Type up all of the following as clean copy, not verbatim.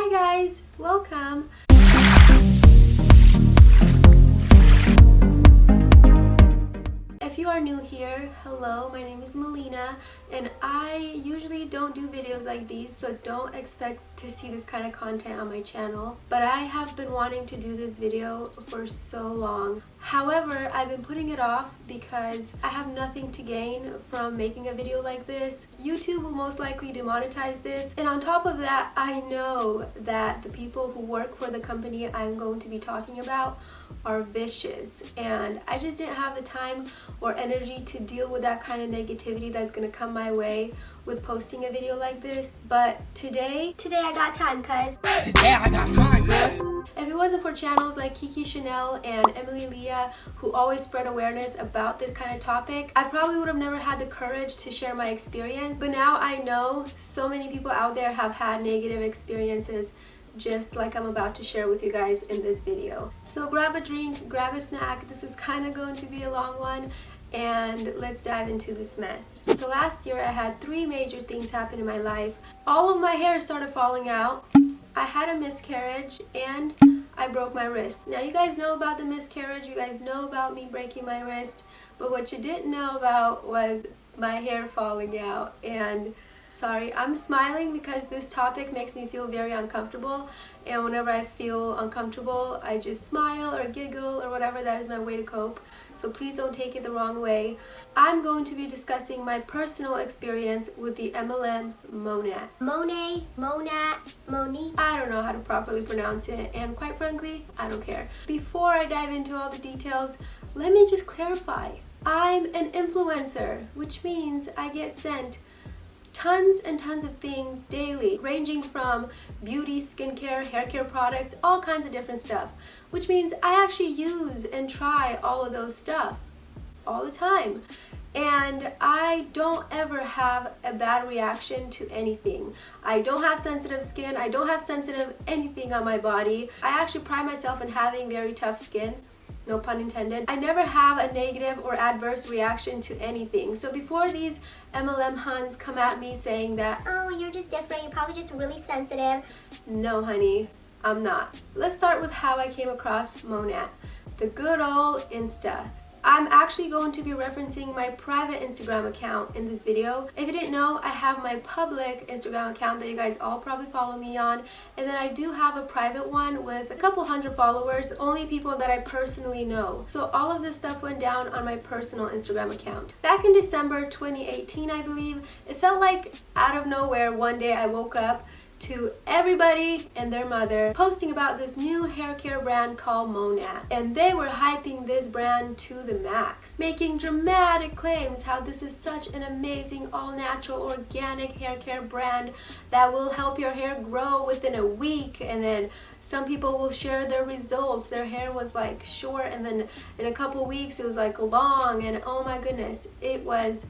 Hi guys, welcome. If you are new here, hello, my name is Melina, and I usually don't do videos like these, so don't expect to see this kind of content on my channel. But I have been wanting to do this video for so long. However, I've been putting it off because I have nothing to gain from making a video like this. YouTube will most likely demonetize this, and on top of that, I know that the people who work for the company I'm going to be talking about are vicious, and I just didn't have the time or energy to deal with that kind of negativity that's gonna come my way with posting a video like this. But today I got time, cuz. If it wasn't for channels like Kiki Chanel and Emily Leah, who always spread awareness about this kind of topic, I probably would have never had the courage to share my experience. But now I know so many people out there have had negative experiences, just like I'm about to share with you guys in this video. So grab a drink, grab a snack. This is kind of going to be a long one, and let's dive into this mess. So last year I had 3 major things happen in my life. All of my hair started falling out, I had a miscarriage, and I broke my wrist. Now you guys know about the miscarriage, you guys know about me breaking my wrist, but what you didn't know about was my hair falling out. And sorry, I'm smiling because this topic makes me feel very uncomfortable, and whenever I feel uncomfortable I just smile or giggle or whatever. That is my way to cope, so please don't take it the wrong way. I'm going to be discussing my personal experience with the MLM Monat. Monat, Moni. I don't know how to properly pronounce it, and quite frankly, I don't care. Before I dive into all the details, let me just clarify. I'm an influencer, which means I get sent tons and tons of things daily, ranging from beauty, skincare, hair care products, all kinds of different stuff, which means I actually use and try all of those stuff all the time, and I don't ever have a bad reaction to anything. I don't have sensitive skin, I don't have sensitive anything on my body. I actually pride myself in having very tough skin. No pun intended. I never have a negative or adverse reaction to anything. So before these MLM huns come at me saying that, oh, you're just different, you're probably just really sensitive. No, honey, I'm not. Let's start with how I came across Monat, the good old Insta. I'm actually going to be referencing my private Instagram account in this video. If you didn't know, I have my public Instagram account that you guys all probably follow me on, and then I do have a private one with a couple hundred followers, only people that I personally know. So all of this stuff went down on my personal Instagram account. Back in December 2018, I believe, it felt like out of nowhere one day I woke up to everybody and their mother posting about this new hair care brand called Monat, and they were hyping this brand to the max, making dramatic claims how this is such an amazing all-natural organic hair care brand that will help your hair grow within a week. And then some people will share their results, their hair was like short, and then in a couple weeks it was like long, and oh my goodness, it was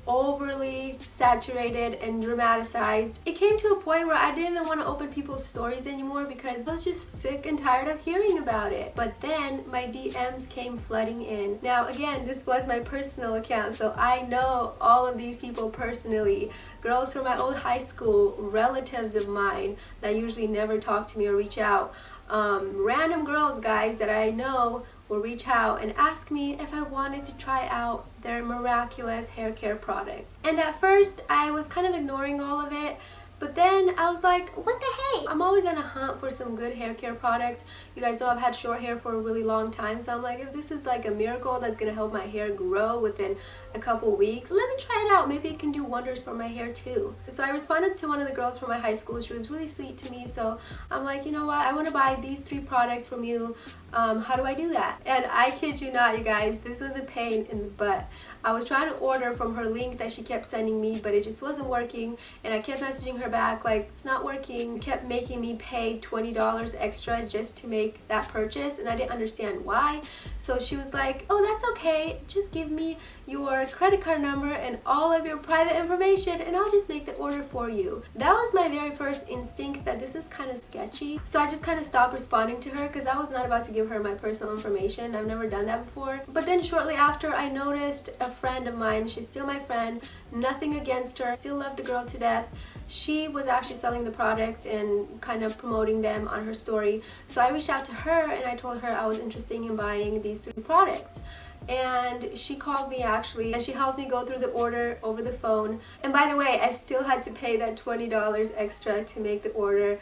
overly saturated and dramatized. It came to a point where I didn't even want to open people's stories anymore because I was just sick and tired of hearing about it. But then my DMs came flooding in. Now again, this was my personal account, so I know all of these people personally. Girls from my old high school, relatives of mine that usually never talk to me or reach out. Random girls, guys, that I know will reach out and ask me if I wanted to try out their miraculous hair care products. And at first I was kind of ignoring all of it, but then I was like, what the hey? I'm always on a hunt for some good hair care products. You guys know I've had short hair for a really long time, so I'm like, if this is like a miracle that's gonna help my hair grow within a couple weeks, let me try it out. Maybe it can do wonders for my hair too. So I responded to one of the girls from my high school. She was really sweet to me, so I'm like, you know what, I want to buy these 3 products from you. How do I do that? And I kid you not, you guys, this was a pain in the butt. I was trying to order from her link that she kept sending me, but it just wasn't working, and I kept messaging her back like, it's not working. Kept making me pay $20 extra just to make that purchase, and I didn't understand why. So she was like, oh, that's okay, just give me your credit card number and all of your private information and I'll just make the order for you. That was my very first instinct that this is kind of sketchy, so I just kind of stopped responding to her because I was not about to give her my personal information. I've never done that before. But then shortly after, I noticed a friend of mine, she's still my friend, nothing against her, still love the girl to death, she was actually selling the product and kind of promoting them on her story. So I reached out to her and I told her I was interested in buying these 3 products. And she called me actually, and she helped me go through the order over the phone. And by the way, I still had to pay that $20 extra to make the order.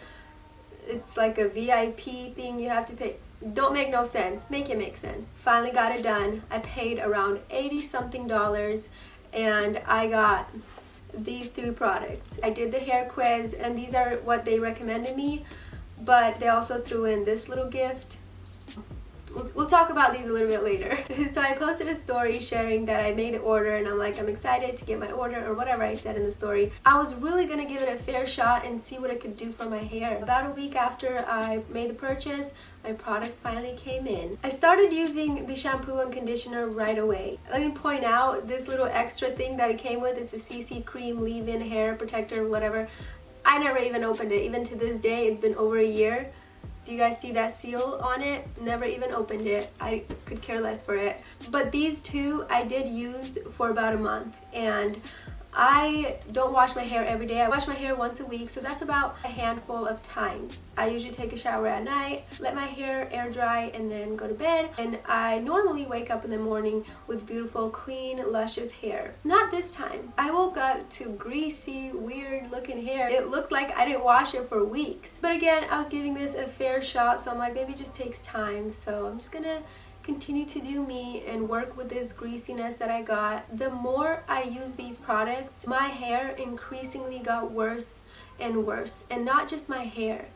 It's like a VIP thing you have to pay. Don't make no sense. Make it make sense. Finally got it done. I paid around 80 something dollars and I got these 3 products. I did the hair quiz and these are what they recommended me, but they also threw in this little gift. We'll talk about these a little bit later. So I posted a story sharing that I made the order and I'm like, I'm excited to get my order or whatever I said in the story. I was really gonna give it a fair shot and see what it could do for my hair. About a week after I made the purchase, my products finally came in. I started using the shampoo and conditioner right away. Let me point out this little extra thing that it came with. It's a CC cream leave-in hair protector, whatever. I never even opened it. Even to this day, it's been over a year. Do you guys see that seal on it? Never even opened it. I could care less for it. But these 2 I did use for about a month, and I don't wash my hair every day. I wash my hair once a week, so that's about a handful of times. I usually take a shower at night, let my hair air dry, and then go to bed. And I normally wake up in the morning with beautiful, clean, luscious hair. Not this time. I woke up to greasy, weird looking hair. It looked like I didn't wash it for weeks. But again, I was giving this a fair shot, so I'm like, maybe it just takes time. So I'm just gonna continue to do me and work with this greasiness that I got. The more I use these products, my hair increasingly got worse and worse. And not just my hair,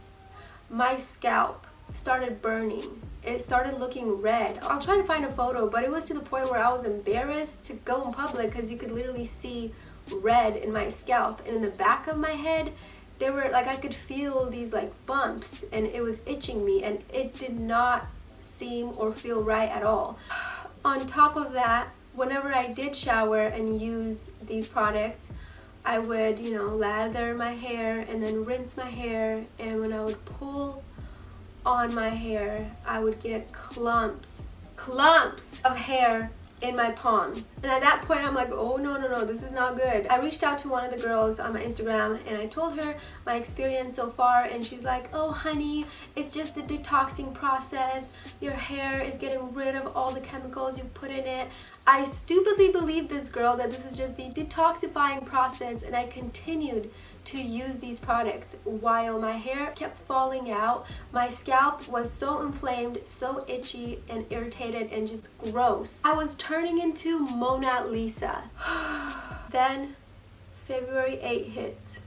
my scalp started burning. It started looking red. I'll try to find a photo, but it was to the point where I was embarrassed to go in public because you could literally see red in my scalp. And in the back of my head, there were like, I could feel these like bumps and it was itching me, and it did not seem or feel right at all. On top of that, whenever I did shower and use these products, I would, you know, lather my hair and then rinse my hair, and when I would pull on my hair, I would get clumps of hair in my palms. And at that point I'm like, oh no, this is not good. I reached out to one of the girls on my Instagram and I told her my experience so far, and she's like, oh honey, it's just the detoxing process. Your hair is getting rid of all the chemicals you've put in it. I stupidly believed this girl that this is just the detoxifying process, and I continued to use these products while my hair kept falling out. My scalp was so inflamed, so itchy and irritated and just gross. I was turning into Monat Lisa. Then February 8 hit.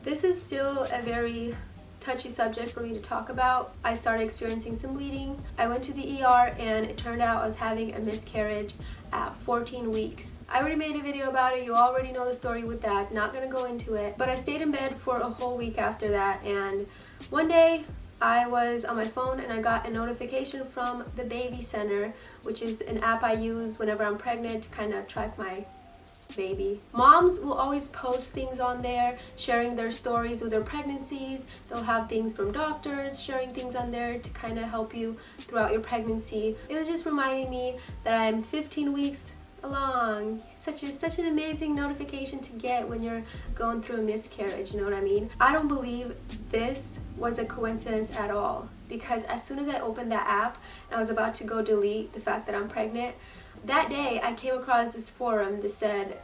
This is still a very touchy subject for me to talk about. I started experiencing some bleeding. I went to the ER and it turned out I was having a miscarriage at 14 weeks. I already made a video about it. You already know the story with that. Not gonna go into it. But I stayed in bed for a whole week after that, and one day I was on my phone and I got a notification from the Baby Center, which is an app I use whenever I'm pregnant to kind of track my baby. Moms will always post things on there, sharing their stories with their pregnancies. They'll have things from doctors, sharing things on there to kind of help you throughout your pregnancy. It was just reminding me that I'm 15 weeks along. Such an amazing notification to get when you're going through a miscarriage, you know what I mean? I don't believe this was a coincidence at all, because as soon as I opened that app and I was about to go delete the fact that I'm pregnant, that day I came across this forum that said,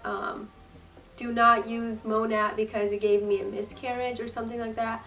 do not use Monat because it gave me a miscarriage or something like that.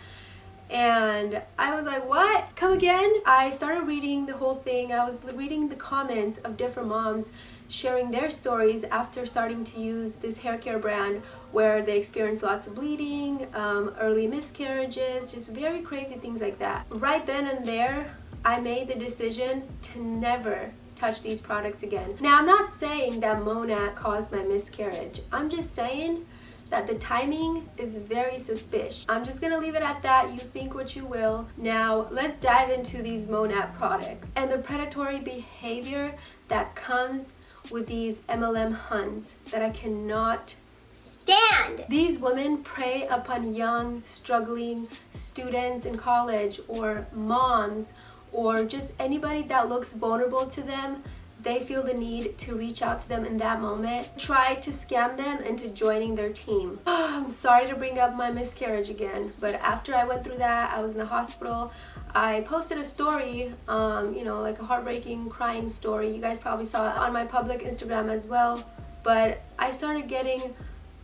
And I was like, what? Come again? I started reading the whole thing. I was reading the comments of different moms sharing their stories after starting to use this hair care brand, where they experienced lots of bleeding, early miscarriages, just very crazy things like that. Right then and there, I made the decision to never touch these products again. Now, I'm not saying that Monat caused my miscarriage. I'm just saying that the timing is very suspicious. I'm just gonna leave it at that. You think what you will. Now, let's dive into these Monat products and the predatory behavior that comes with these MLM Huns that I cannot stand. These women prey upon young, struggling students in college, or moms, or just anybody that looks vulnerable to them they feel the need to reach out to them in that moment, try to scam them into joining their team. I'm sorry to bring up my miscarriage again, but after I went through that, I was in the hospital. I posted a story, like a heartbreaking, crying story. You guys probably saw it on my public Instagram as well. But I started getting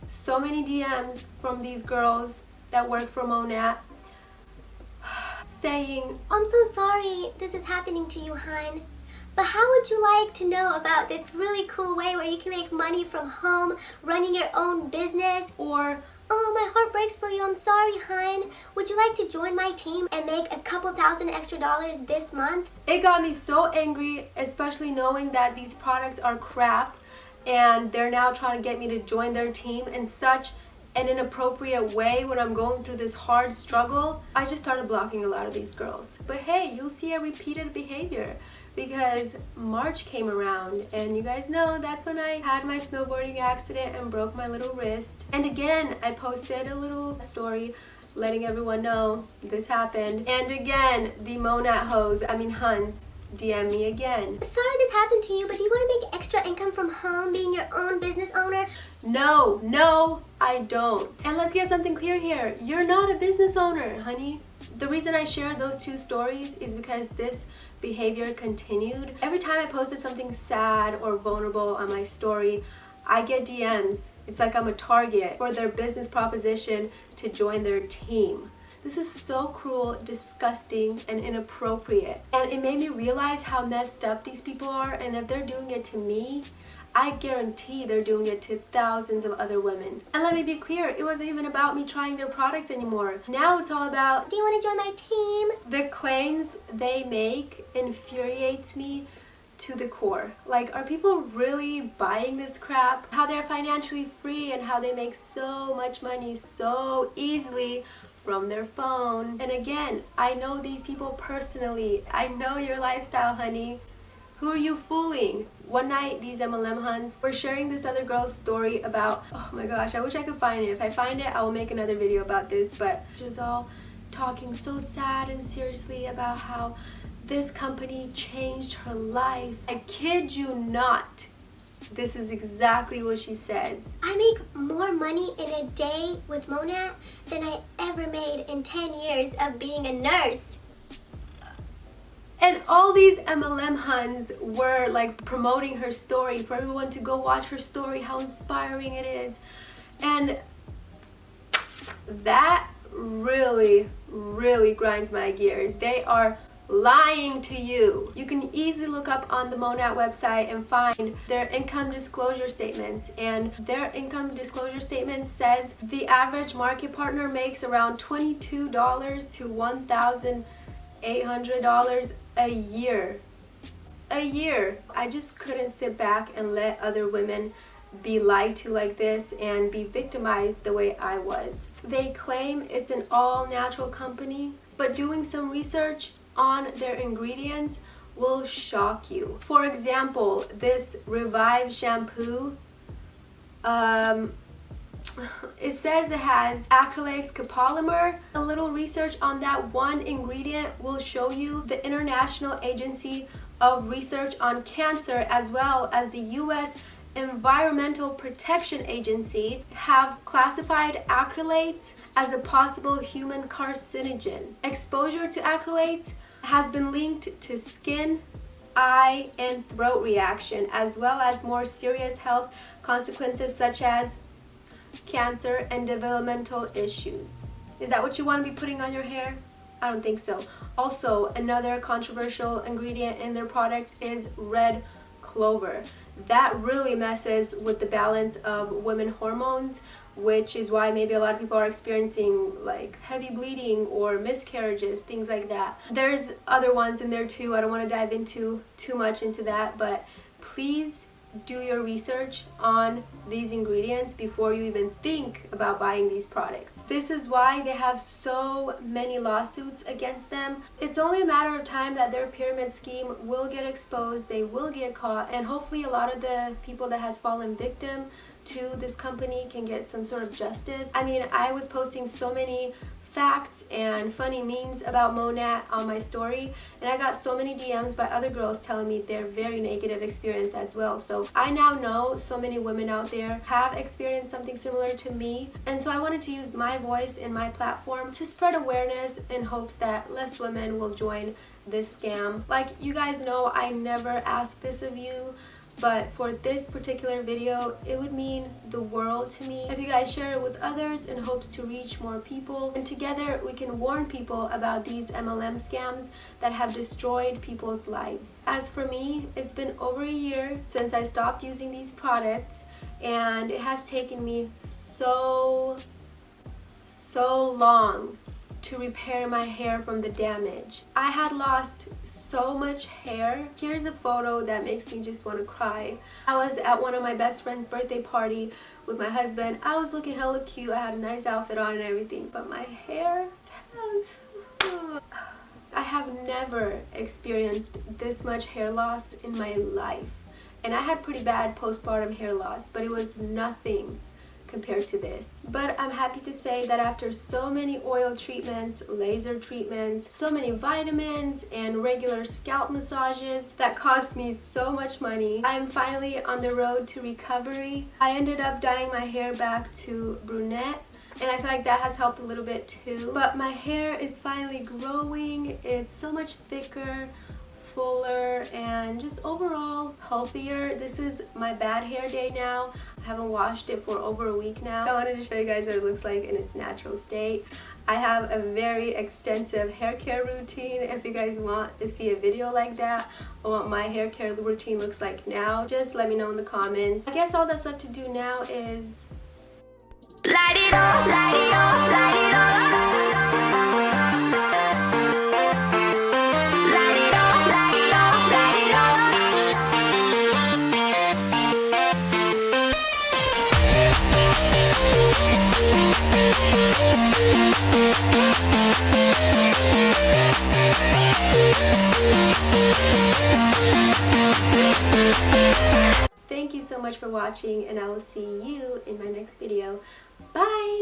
so many DMs from these girls that work for Monat saying, I'm so sorry this is happening to you, hon. But how would you like to know about this really cool way where you can make money from home, running your own business? Or, oh, my heart breaks for you. I'm sorry, hon. Would you like to join my team and make a couple thousand extra dollars this month? It got me so angry, especially knowing that these products are crap and they're now trying to get me to join their team in such an inappropriate way when I'm going through this hard struggle. I just started blocking a lot of these girls. But hey, you'll see a repeated behavior because March came around and you guys know that's when I had my snowboarding accident and broke my little wrist. And again, I posted a little story letting everyone know this happened. And again, the Monat Huns DM me again. Sorry this happened to you, but do you want to make extra income from home being your own business owner? No, I don't. And let's get something clear here. You're not a business owner, honey. The reason I shared those two stories is because this behavior continued. Every time I posted something sad or vulnerable on my story, I get DMs. It's like I'm a target for their business proposition to join their team. This is so cruel, disgusting, and inappropriate. And it made me realize how messed up these people are, and if they're doing it to me, I guarantee they're doing it to thousands of other women. And let me be clear, it wasn't even about me trying their products anymore. Now it's all about, do you want to join my team? The claims they make infuriates me to the core. Like, are people really buying this crap? How they're financially free and how they make so much money so easily from their phone. And again, I know these people personally. I know your lifestyle, honey. Who are you fooling? One night, these MLM Huns were sharing this other girl's story about, oh my gosh, I wish I could find it. If I find it, I will make another video about this, but she was all talking so sad and seriously about how this company changed her life. I kid you not. This is exactly what she says. I make more money in a day with Monat than I ever made in 10 years of being a nurse. And all these MLM Huns were like promoting her story for everyone to go watch her story, how inspiring it is. And that really grinds my gears. They are lying to you. You can easily look up on the Monat website and find their income disclosure statements, and their income disclosure statement says the average market partner makes around $22 to $1,800 a year. I just couldn't sit back and let other women be lied to like this and be victimized the way I was. They claim it's an all-natural company, but doing some research on their ingredients will shock you. For example, this Revive shampoo, it says it has acrylic copolymer. A little research on that one ingredient will show you the International Agency of Research on Cancer as well as the US Environmental Protection Agency have classified acrylates as a possible human carcinogen. Exposure to acrylates has been linked to skin, eye, and throat reaction, as well as more serious health consequences such as cancer and developmental issues. Is that what you want to be putting on your hair? I don't think so. Also, another controversial ingredient in their product is red clover. That really messes with the balance of women hormones, which is why maybe a lot of people are experiencing like heavy bleeding or miscarriages, things like that. There's other ones in there too. I don't want to dive into too much into that, but please do your research on these ingredients before you even think about buying these products. This is why they have so many lawsuits against them. It's only a matter of time that their pyramid scheme will get exposed, they will get caught, and hopefully a lot of the people that has fallen victim to this company can get some sort of justice. I mean, I was posting so many facts and funny memes about Monat on my story, and I got so many DMs by other girls telling me their very negative experience as well. So I now know so many women out there have experienced something similar to me, and so I wanted to use my voice and my platform to spread awareness in hopes that less women will join this scam. Like you guys know, I never ask this of you, but for this particular video, it would mean the world to me if you guys share it with others in hopes to reach more people, and together we can warn people about these MLM scams that have destroyed people's lives. As for me, it's been over a year since I stopped using these products, and it has taken me so long to repair my hair from the damage. I had lost so much hair. Here's a photo that makes me just want to cry. I was at one of my best friend's birthday party with my husband. I was looking hella cute. I had a nice outfit on and everything, but my hair, I have never experienced this much hair loss in my life. And I had pretty bad postpartum hair loss, but it was nothing compared to this. But I'm happy to say that after so many oil treatments, laser treatments, so many vitamins, and regular scalp massages that cost me so much money, I'm finally on the road to recovery. I ended up dyeing my hair back to brunette, and I feel like that has helped a little bit too. But my hair is finally growing. It's so much thicker, fuller, and just overall healthier. This is my bad hair day now. I haven't washed it for over a week now. I wanted to show you guys what it looks like in its natural state. I have a very extensive hair care routine. If you guys want to see a video like that or what my hair care routine looks like now, just let me know in the comments. I guess all that's left to do now is light it up, light it up, light it up. Thank you so much for watching, and I will see you in my next video. Bye!